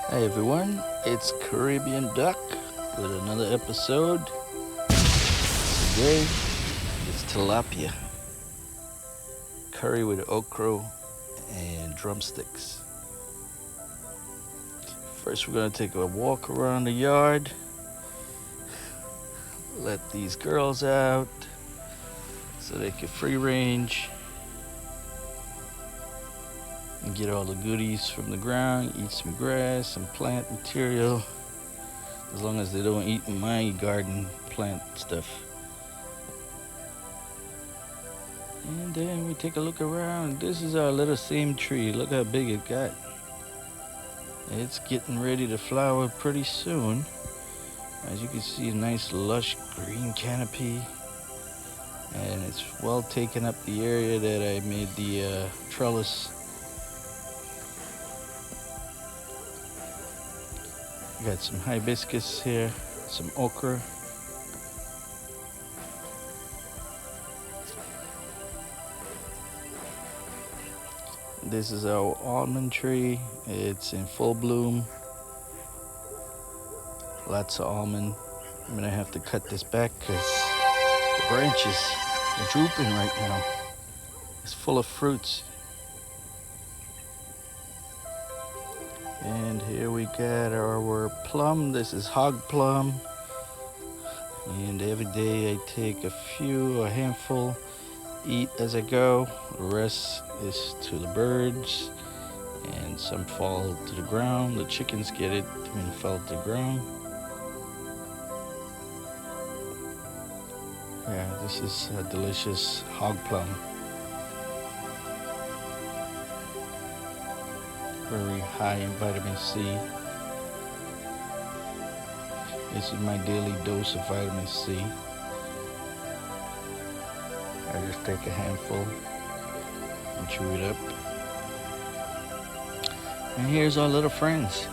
Hi everyone, it's Caribbean Duck with another episode. Today it's tilapia curry with okra and drumsticks. First we're going to take a walk around the yard, let these girls out so they can free range and get all the goodies from the ground, eat some grass, some plant material, as long as they don't eat my garden plant stuff. And then we take a look around. This is our little same tree. Look how big it got. It's getting ready to flower pretty soon. As you can see, a nice lush green canopy. And it's well taken up the area that I made the trellis. Got some hibiscus here, some okra. This is our almond tree. It's in full bloom. Lots of almond. I'm gonna have to cut this back because the branches are drooping right now. It's full of fruits. And here we got our plum. This is hog plum. And every day I take a handful, eat as I go. The rest is to the birds, and some fall to the ground. The chickens get it when it fell to the ground. Yeah, this is a delicious hog plum. Very high in vitamin C. This is my daily dose of vitamin C. I just take a handful and chew it up. And here's our little friends.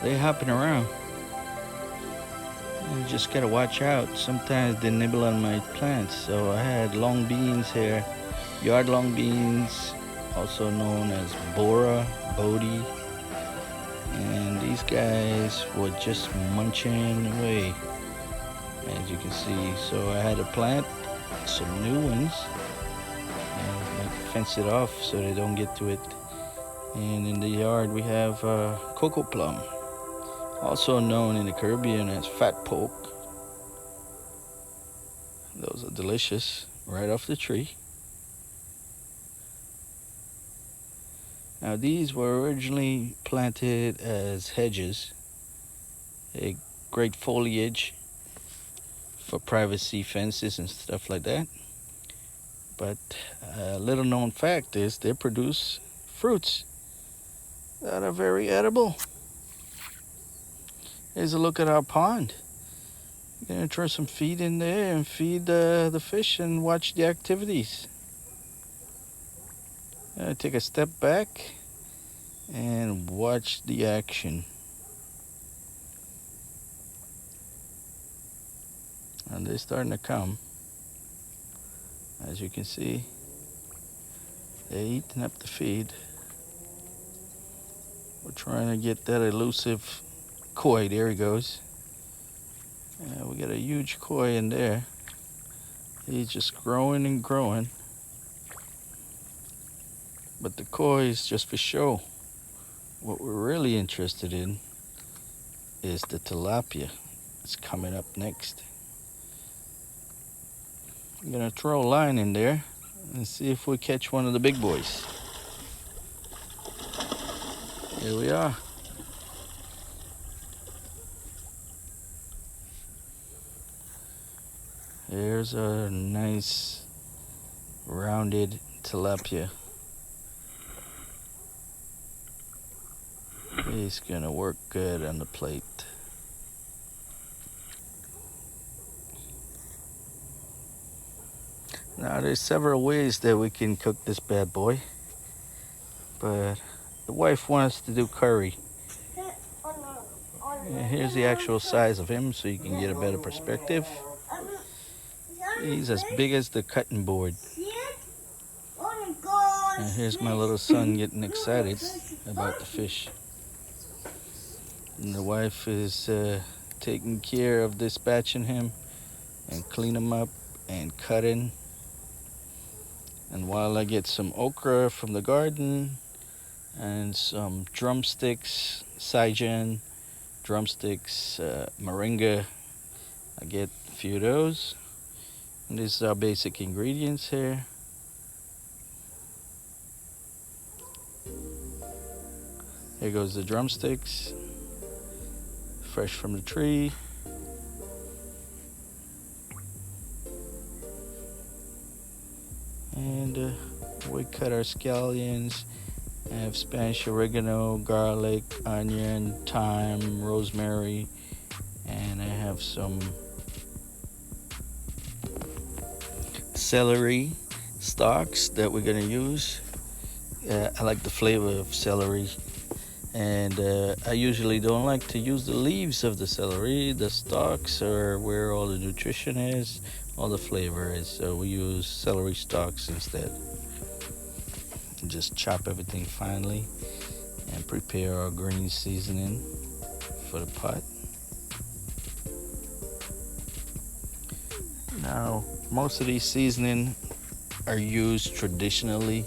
They hopping around. You just gotta watch out. Sometimes they nibble on my plants. So I had long beans here, yard long beans, also known as Bora, Bodhi. And these guys were just munching away, as you can see. So I had to plant some new ones and fence it off so they don't get to it. And in the yard we have cocoa plum, also known in the Caribbean as fat poke. Those are delicious, right off the tree. Now these were originally planted as hedges, a great foliage for privacy fences and stuff like that. But a little known fact is they produce fruits that are very edible. Here's a look at our pond. We're gonna throw some feed in there and feed the fish and watch the activities. Take a step back and watch the action. And they're starting to come. As you can see, they're eating up the feed. We're trying to get that elusive koi. There he goes. We got a huge koi in there. He's just growing and growing. But the koi is just for show. What we're really interested in is the tilapia. It's coming up next. I'm gonna throw a line in there and see if we catch one of the big boys. Here we are. Here's a nice rounded tilapia. He's gonna work good on the plate. Now there's several ways that we can cook this bad boy, but the wife wants to do curry. And here's the actual size of him so you can get a better perspective. He's as big as the cutting board. And here's my little son getting excited about the fish. And the wife is taking care of dispatching him and clean him up and cutting. And while I get some okra from the garden and some drumsticks, Saijan drumsticks, moringa, I get a few of those. And these are our basic ingredients here. Here goes the drumsticks, fresh from the tree. And we cut our scallions. I have Spanish oregano, garlic, onion, thyme, rosemary, and I have some celery stalks that we're gonna use. I like the flavor of celery, and I usually don't like to use the leaves of the celery. The stalks are where all the nutrition is, all the flavor is, so we use celery stalks instead. And just chop everything finely and prepare our green seasoning for the pot. Now, most of these seasoning are used traditionally,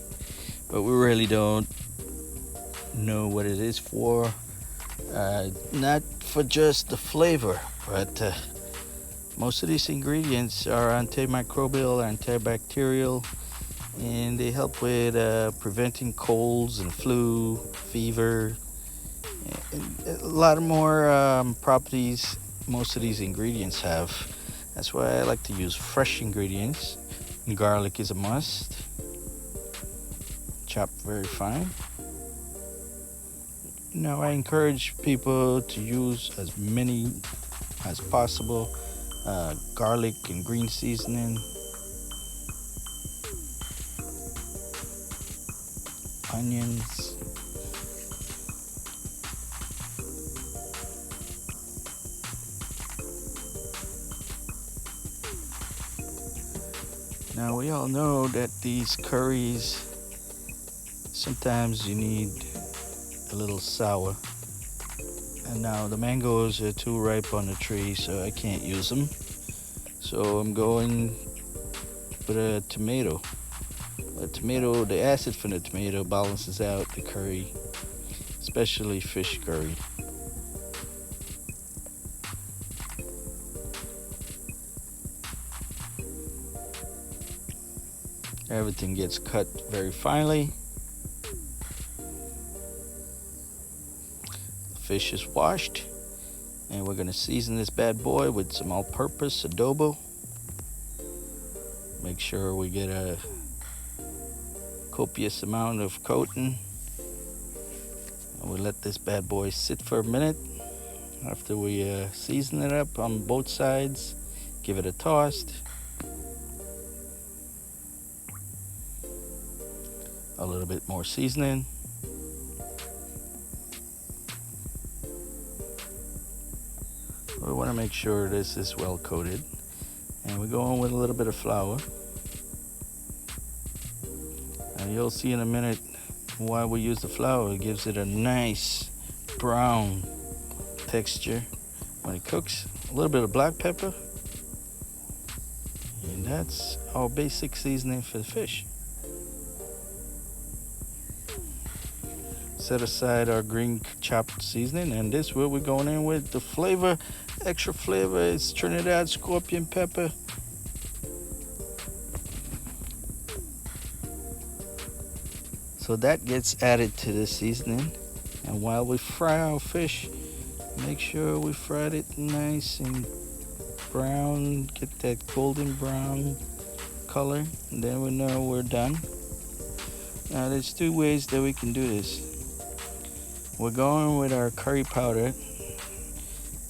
but we really don't know what it is for. Not for just the flavor, but most of these ingredients are antimicrobial, antibacterial, and they help with preventing colds and flu, fever, and a lot more properties most of these ingredients have. That's why I like to use fresh ingredients. Garlic is a must, chopped very fine. Now I encourage people to use as many as possible garlic and green seasoning, onions, now we all know that these curries, sometimes you need a little sour. And now the mangoes are too ripe on the tree, so I can't use them. So I'm going with a tomato. The acid from the tomato balances out the curry, especially fish curry. Everything gets cut very finely. The fish is washed, and we're gonna season this bad boy with some all-purpose adobo. Make sure we get a copious amount of coating, and we let this bad boy sit for a minute. After we season it up on both sides, give it a toss. A little bit more seasoning. We want to make sure this is well coated, and we're going with a little bit of flour. And you'll see in a minute why we use the flour. It gives it a nice brown texture when it cooks. A little bit of black pepper, and that's our basic seasoning for the fish. Set aside our green chopped seasoning, and this what we're going in with. The flavor, extra flavor, is Trinidad scorpion pepper. So that gets added to the seasoning, and while we fry our fish, make sure we fried it nice and brown, get that golden brown color, and then we know we're done. Now there's two ways that we can do this. We're going with our curry powder,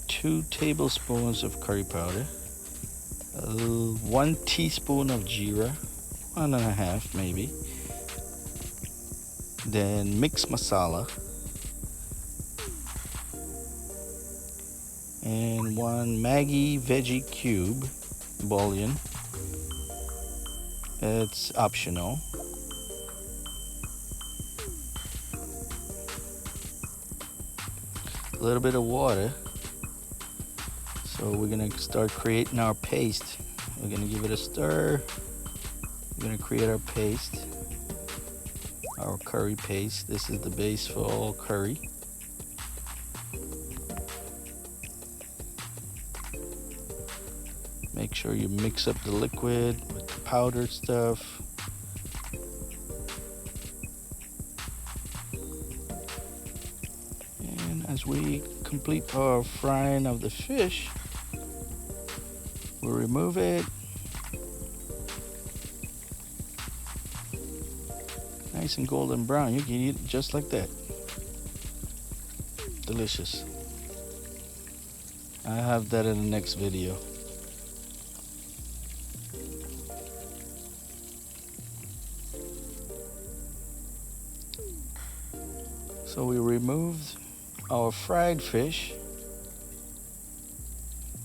2 tablespoons of curry powder, 1 teaspoon of jeera, 1.5 maybe, then mixed masala, and 1 Maggi veggie cube bouillon. It's optional. a little bit of water. So we're gonna start creating our paste. We're gonna give it a stir. We're gonna create our paste, our curry paste. This is the base for all curry. Make sure you mix up the liquid with the powdered stuff. And as we complete our frying of the fish, we'll remove it. Nice and golden brown. You can eat it just like that. Delicious. I'll have that in the next video. So we removed our fried fish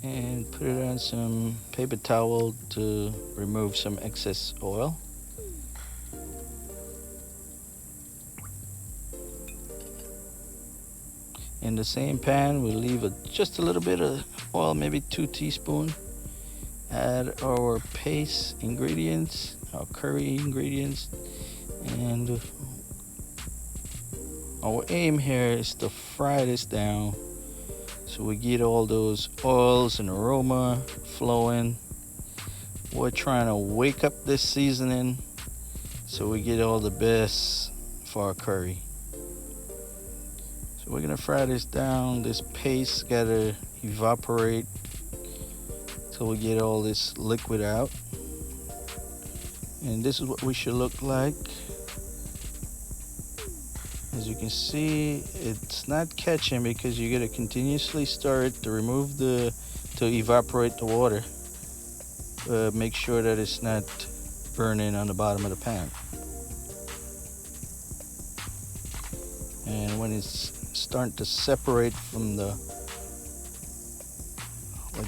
and put it on some paper towel to remove some excess oil. In the same pan, we'll leave just a little bit of oil, maybe 2 teaspoons. Add our paste ingredients, our curry ingredients, and our aim here is to fry this down so we get all those oils and aroma flowing. We're trying to wake up this seasoning so we get all the best for our curry. So we're gonna fry this down. This paste gotta evaporate till we get all this liquid out. And this is what we should look like. As you can see, it's not catching because you gotta continuously stir it to evaporate the water. Make sure that it's not burning on the bottom of the pan. And when it's starting to separate from like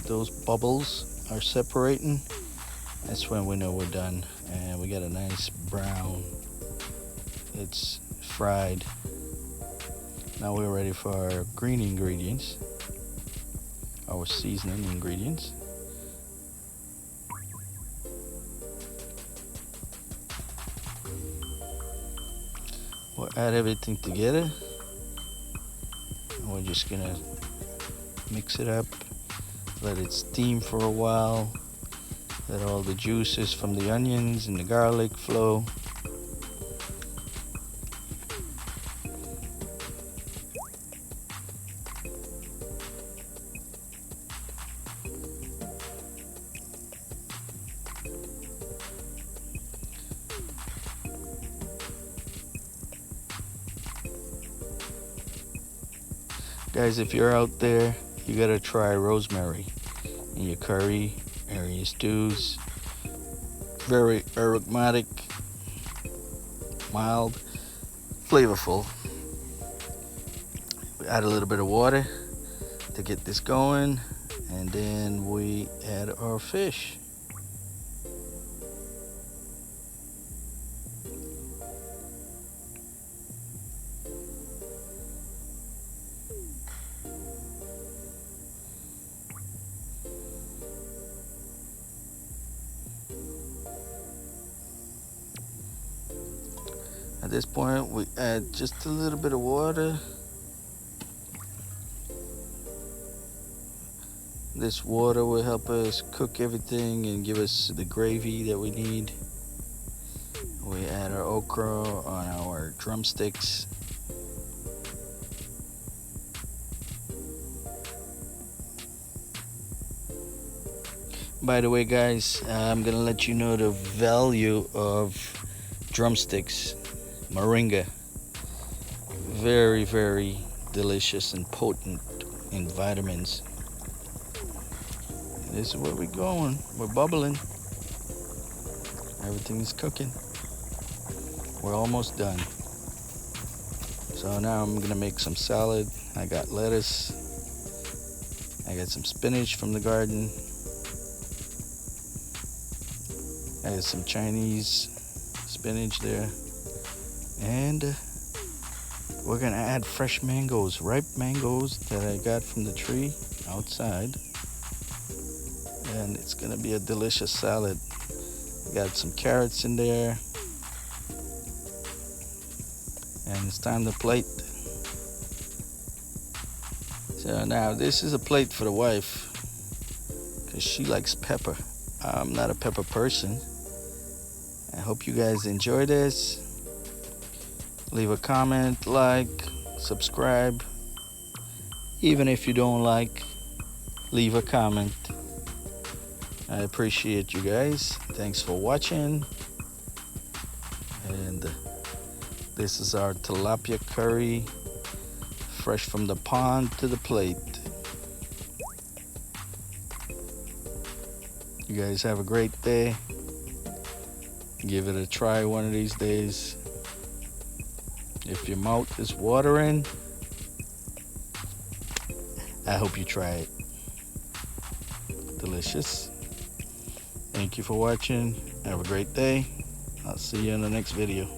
those bubbles are separating, that's when we know we're done. And we got a nice brown. It's fried. Now we're ready for our green ingredients, our seasoning ingredients. We'll add everything together. And we're just gonna mix it up, let it steam for a while, let all the juices from the onions and the garlic flow. Guys, if you're out there, you gotta try rosemary in your curry or in your stews. Very aromatic, mild, flavorful. We add a little bit of water to get this going, and then we add our fish. At this point, we add just a little bit of water. This water will help us cook everything and give us the gravy that we need. We add our okra on our drumsticks. By the way, guys, I'm gonna let you know the value of drumsticks. Moringa, very, very delicious and potent in vitamins. This is where we're going. We're bubbling. Everything is cooking. We're almost done. So now I'm gonna make some salad. I got lettuce. I got some spinach from the garden. I got some Chinese spinach there. And We're gonna add fresh mangoes, ripe mangoes that I got from the tree outside. And it's gonna be a delicious salad. Got some carrots in there. And it's time to plate. So now this is a plate for the wife, because she likes pepper. I'm not a pepper person. I hope you guys enjoy this. Leave a comment, like, subscribe. Even if you don't like, leave a comment. I appreciate you guys. Thanks for watching. And this is our tilapia curry, fresh from the pond to the plate. You guys have a great day. Give it a try one of these days. If your mouth is watering, I hope you try it. Delicious. Thank you for watching. Have a great day. I'll see you in the next video.